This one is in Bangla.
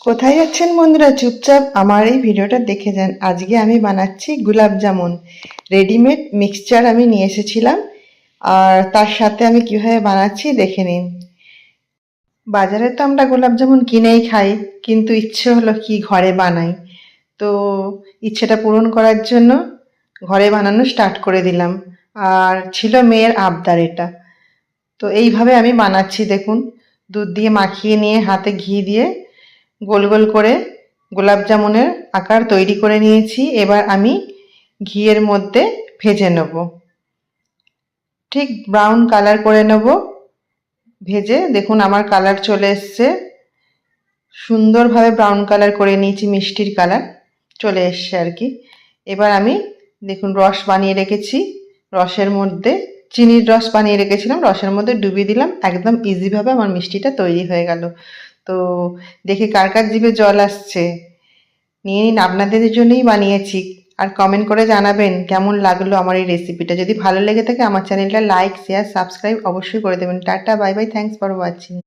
কোথায় যাচ্ছেন বন্ধুরা? চুপচাপ আমার এই ভিডিওটা দেখে যান। আজকে আমি বানাচ্ছি গোলাপ জামুন। রেডিমেড মিক্সচার আমি নিয়ে এসেছিলাম, আর তার সাথে আমি কিভাবে বানাচ্ছি দেখে নিন। বাজারে তো আমরা গোলাপ জামুন কিনেই খাই, কিন্তু ইচ্ছে হলো কি ঘরে বানাই। তো ইচ্ছেটা পূরণ করার জন্য ঘরে বানানো স্টার্ট করে দিলাম। আর ছিল মেয়ের আবদার এটা। তো এইভাবে আমি বানাচ্ছি দেখুন। দুধ দিয়ে মাখিয়ে নিয়ে হাতে ঘি দিয়ে গোল গোল করে গোলাপ জামুনের আকার তৈরি করে নিয়েছি। এবার আমি ঘিয়ের মধ্যে ভেজে নেব, ঠিক ব্রাউন কালার করে নেব। ভেজে দেখুন আমার কালার চলে এসছে, সুন্দরভাবে ব্রাউন কালার করে নিয়েছি, মিষ্টির কালার চলে এসছে আর কি। এবার আমি দেখুন রস বানিয়ে রেখেছি, রসের মধ্যে চিনির রস বানিয়ে রেখেছিলাম, রসের মধ্যে ডুবিয়ে দিলাম। একদম ইজিভাবে আমার মিষ্টিটা তৈরি হয়ে গেল। তো দেখে কার কার জিভে জল আসছে, নিয়ে নিন, আপনাদের জন্যই বানিয়েছি। আর কমেন্ট করে জানাবেন কেমন লাগলো আমার এই রেসিপিটা। যদি ভালো লেগে থাকে আমার চ্যানেলটা লাইক, শেয়ার, সাবস্ক্রাইব অবশ্যই করে দেবেন। Tata, bye bye, thanks for watching.